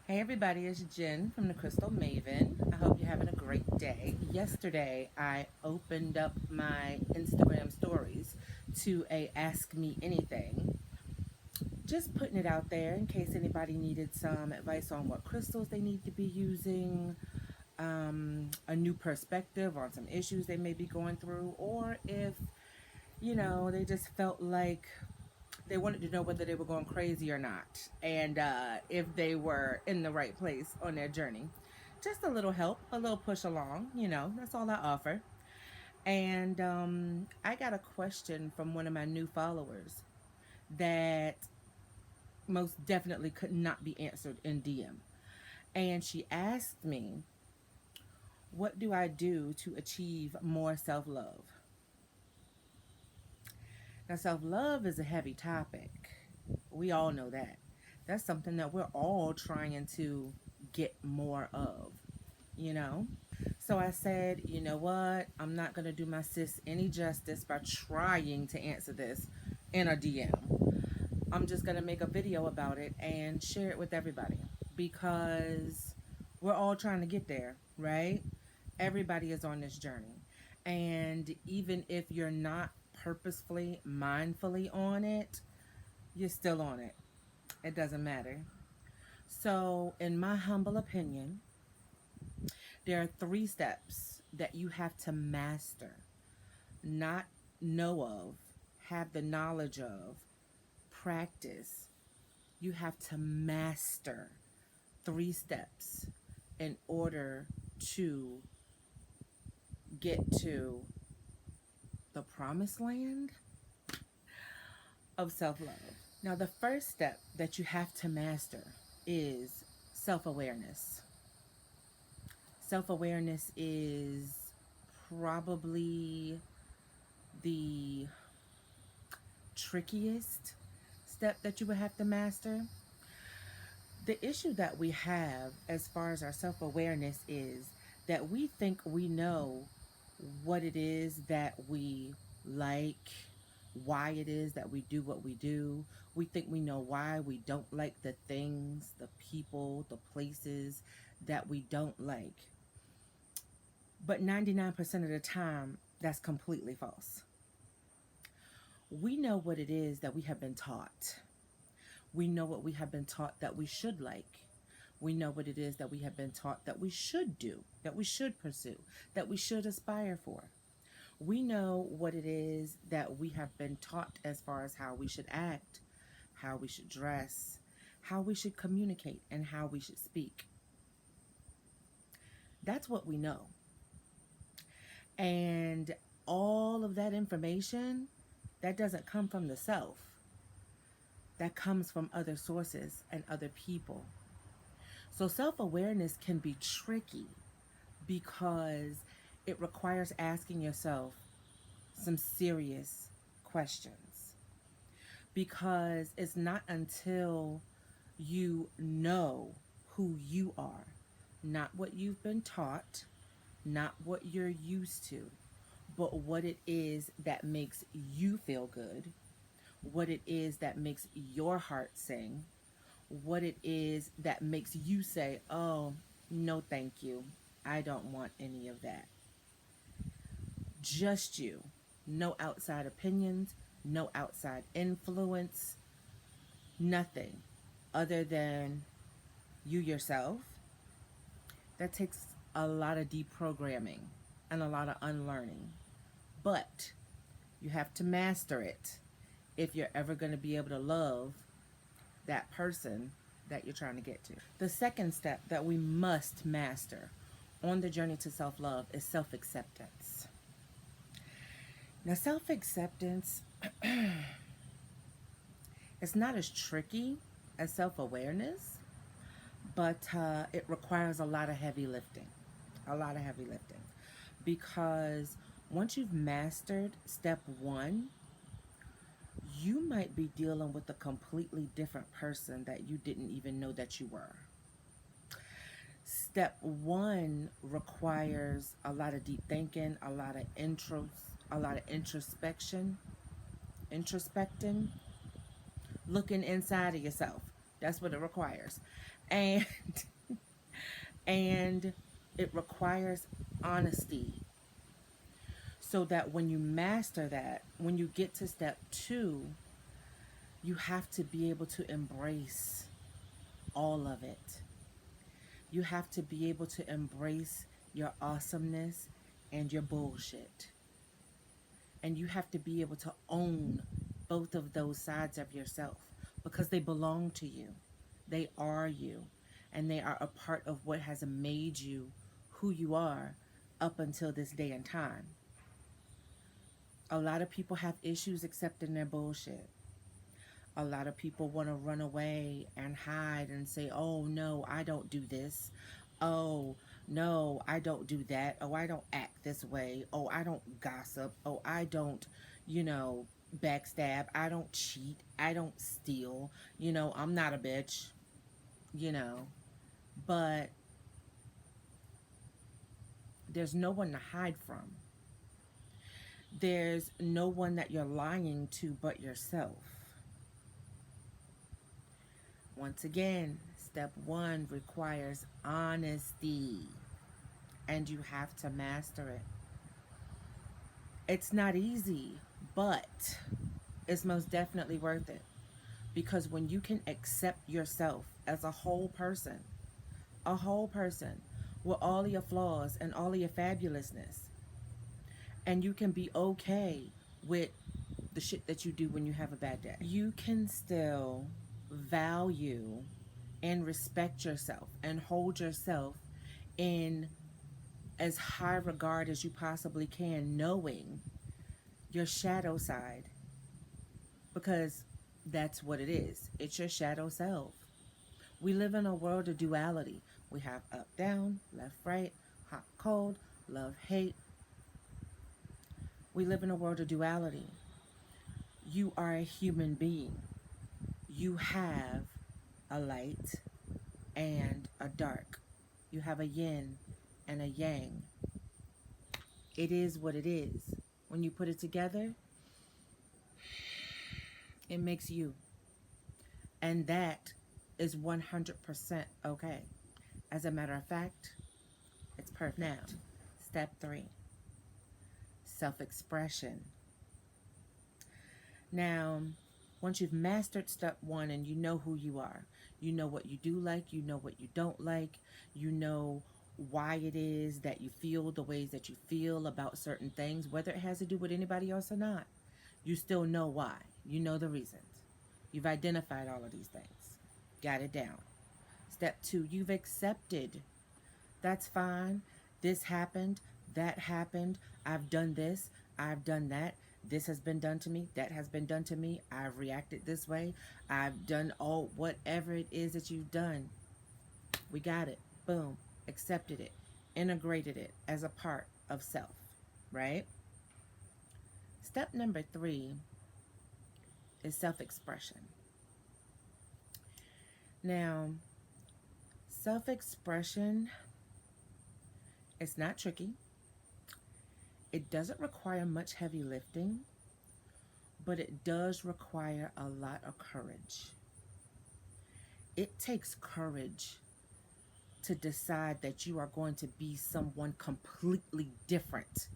Hey everybody, it's Jen from the Crystal Maven. I hope you're having a great day. Yesterday, I opened up my Instagram stories to a Ask Me Anything. Just putting it out there in case anybody needed some advice on what crystals they need to be using, a new perspective on some issues they may be going through, or if, they just felt like they wanted to know whether they were going crazy or not, and if they were in the right place on their journey. Just a little help, a little push along, that's all I offer. And I got a question from one of my new followers that most definitely could not be answered in DM. And she asked me, what do I do to achieve more self love? Now, self love is a heavy topic. We all know that. That's something that we're all trying to get more of, you know? So I said, you know what? I'm not going to do my sis any justice by trying to answer this in a DM. I'm just going to make a video about it and share it with everybody because we're all trying to get there, right? Everybody is on this journey. And even if you're not purposefully, mindfully on it, you're still on it. It doesn't matter. So, in my humble opinion, there are three steps that you have to master, not know of, have the knowledge of, practice. You have to master three steps in order to get to the promised land of self love. Now, the first step that you have to master is self awareness. Self awareness is probably the trickiest step that you would have to master. The issue that we have as far as our self awareness is that we think we know what it is that we like, why it is that we do what we do. We think we know why we don't like the things, the people, the places that we don't like. But 99% of the time, that's completely false. We know what it is that we have been taught. We know what we have been taught that we should like. We know what it is that we have been taught that we should do, that we should pursue, that we should aspire for. We know what it is that we have been taught as far as how we should act, how we should dress, how we should communicate, and how we should speak. That's what we know. And all of that information, that doesn't come from the self. That comes from other sources and other people. So self awareness can be tricky because it requires asking yourself some serious questions. Because it's not until you know who you are, not what you've been taught, not what you're used to, but what it is that makes you feel good, what it is that makes your heart sing, what it is that makes you say, oh, no, thank you. I don't want any of that. Just you. No outside opinions, no outside influence, nothing other than you yourself. That takes a lot of deprogramming and a lot of unlearning. But you have to master it if you're ever going to be able to love that person that you're trying to get to. The second step that we must master on the journey to self love is self acceptance. Now, self acceptance it's not as tricky as self awareness, but it requires a lot of heavy lifting. A lot of heavy lifting. Because once you've mastered step one, you might be dealing with a completely different person that you didn't even know that you were. Step one requires a lot of deep thinking, a lot of introspecting, looking inside of yourself. That's what it requires. And and it requires honesty, so that when you master that, when you get to step 2, you have to be able to embrace all of it. You have to be able to embrace your awesomeness and your bullshit. And you have to be able to own both of those sides of yourself, because they belong to you. They are you. And they are a part of what has made you who you are up until this day and time. A lot of people have issues accepting their bullshit. A lot of people want to run away and hide and say, oh, no, I don't do this. Oh, no, I don't do that. Oh, I don't act this way. Oh, I don't gossip. Oh, I don't, backstab. I don't cheat. I don't steal. I'm not a bitch, you know. But there's no one to hide from. There's no one that you're lying to but yourself. Once again, step 1 requires honesty, and you have to master it. It's not easy, but it's most definitely worth it, because when you can accept yourself as a whole person with all of your flaws and all of your fabulousness, and you can be okay with the shit that you do when you have a bad day, you can still value and respect yourself and hold yourself in as high regard as you possibly can, knowing your shadow side, because that's what it is. It's your shadow self. We live in a world of duality. We have up, down, left, right, hot, cold, love, hate. We live in a world of duality. You are a human being. You have a light and a dark. You have a yin and a yang. It is what it is. When you put it together, it makes you. And that is 100% okay. As a matter of fact, it's perfect. Now, step 3, self-expression. Now, once you've mastered step 1 and you know who you are, you know what you do like, you know what you don't like, you know why it is that you feel the ways that you feel about certain things, whether it has to do with anybody else or not. You still know why. You know the reasons. You've identified all of these things. Got it down. Step 2, you've accepted. That's fine. This happened. That happened. I've done this. I've done that. This has been done to me. That has been done to me. I've reacted this way. I've done all whatever it is that you've done. We got it. Boom. Accepted it. Integrated it as a part of self. Right? Step number 3 is self-expression. Now, self-expression, it's not tricky. It doesn't require much heavy lifting, but it does require a lot of courage. It takes courage to decide that you are going to be someone completely different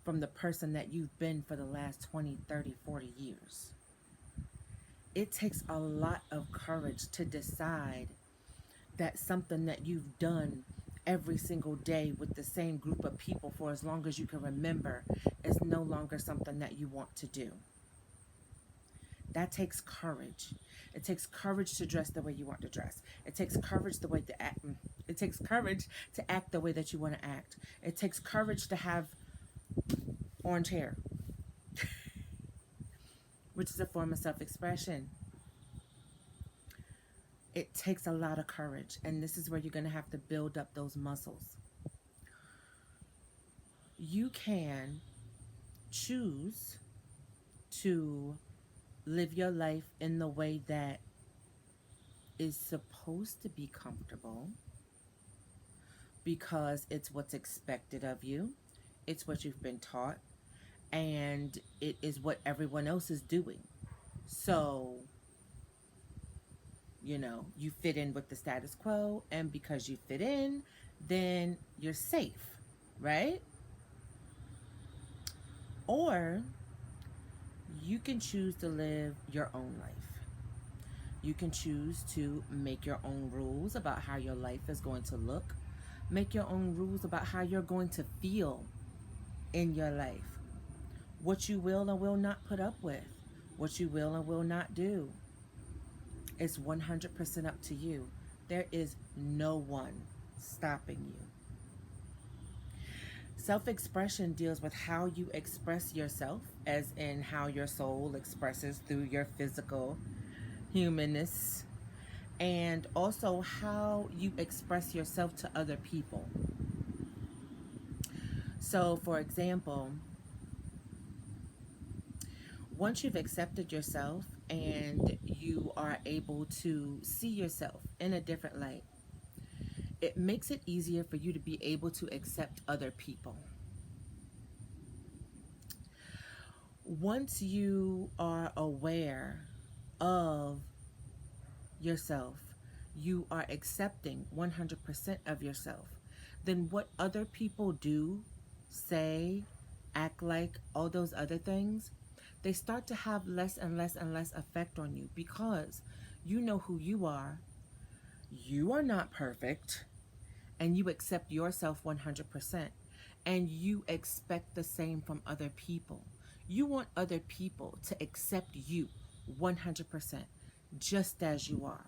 from the person that you've been for the last 20, 30, 40 years. It takes a lot of courage to decide that something that you've done every single day with the same group of people for as long as you can remember is no longer something that you want to do. That takes courage. It takes courage to dress the way you want to dress. It takes courage the way to act. It takes courage to act the way that you want to act. It takes courage to have orange hair, which is a form of self-expression. It takes a lot of courage, and this is where you're going to have to build up those muscles. You can choose to live your life in the way that is supposed to be comfortable, because it's what's expected of you, it's what you've been taught, and it is what everyone else is doing. So You fit in with the status quo, and because you fit in, then you're safe, right? Or you can choose to live your own life. You can choose to make your own rules about how your life is going to look, make your own rules about how you're going to feel in your life, what you will or will not put up with, what you will and will not do. It's 100% up to you. There is no one stopping you. Self expression deals with how you express yourself, as in how your soul expresses through your physical humanness, and also how you express yourself to other people. So, for example, once you've accepted yourself and you are able to see yourself in a different light, it makes it easier for you to be able to accept other people. Once you are aware of yourself, you are accepting 100% of yourself, then what other people do, say, act like, all those other things, they start to have less and less and less effect on you, because you know who you are. You are not perfect, and you accept yourself 100%, and you expect the same from other people. You want other people to accept you 100%, just as you are.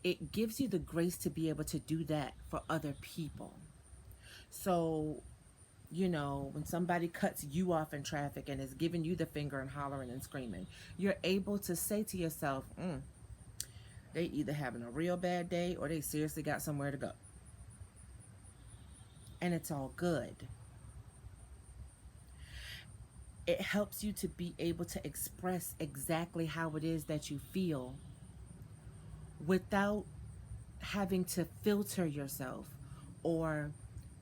It gives you the grace to be able to do that for other people. So, when somebody cuts you off in traffic and is giving you the finger and hollering and screaming, you're able to say to yourself, they either having a real bad day or they seriously got somewhere to go. And it's all good. It helps you to be able to express exactly how it is that you feel without having to filter yourself or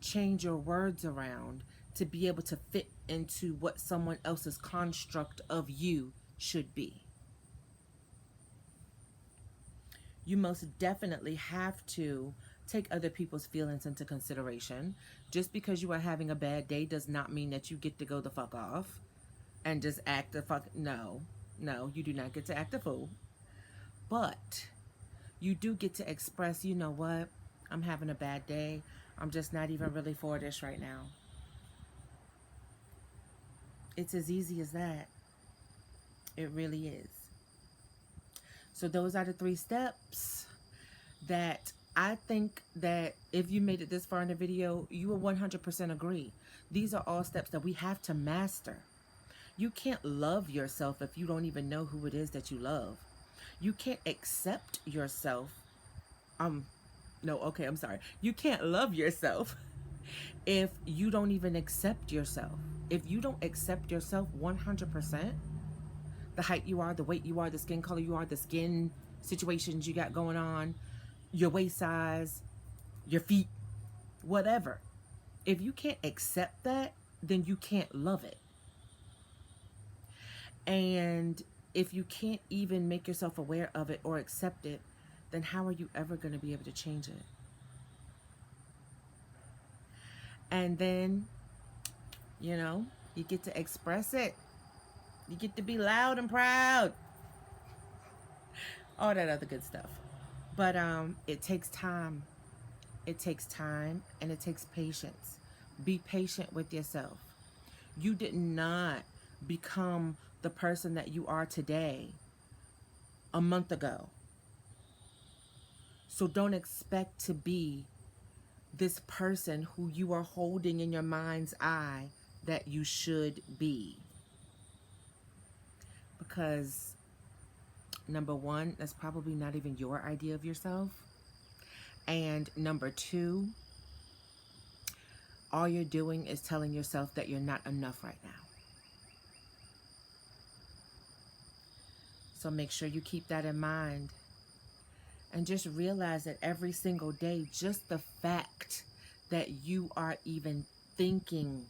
change your words around to be able to fit into what someone else's construct of you should be. You most definitely have to take other people's feelings into consideration. Just because you are having a bad day does not mean that you get to go the fuck off and just act the fuck. No, no, you do not get to act a fool. But you do get to express, you know what, I'm having a bad day. I'm just not even really for this right now. It's as easy as that. It really is. So those are the 3 steps that I think that if you made it this far in the video, you will 100% agree. These are all steps that we have to master. You can't love yourself if you don't even know who it is that you love. You can't accept yourself. No, okay, I'm sorry. You can't love yourself if you don't even accept yourself. If you don't accept yourself 100%, the height you are, the weight you are, the skin color you are, the skin situations you got going on, your waist size, your feet, whatever. If you can't accept that, then you can't love it. And if you can't even make yourself aware of it or accept it, then how are you ever going to be able to change it? And then, you get to express it. You get to be loud and proud. All that other good stuff. But it takes time. It takes time and it takes patience. Be patient with yourself. You did not become the person that you are today a month ago. So don't expect to be this person who you are holding in your mind's eye that you should be. Because number 1, that's probably not even your idea of yourself. And number 2, all you're doing is telling yourself that you're not enough right now. So make sure you keep that in mind. And just realize that every single day, just the fact that you are even thinking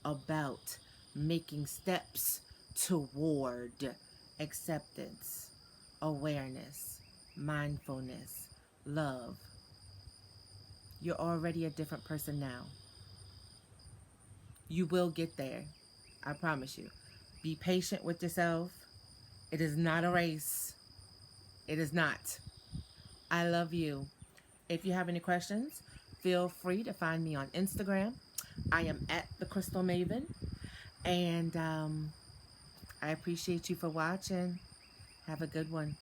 about making steps toward acceptance awareness, mindfulness, love. You're already a different person now. You will get there. I promise you. Be patient with yourself. It is not a race. It is not. I love you. If you have any questions, feel free to find me on Instagram. I am at the Crystal Maven. And I appreciate you for watching. Have a good one.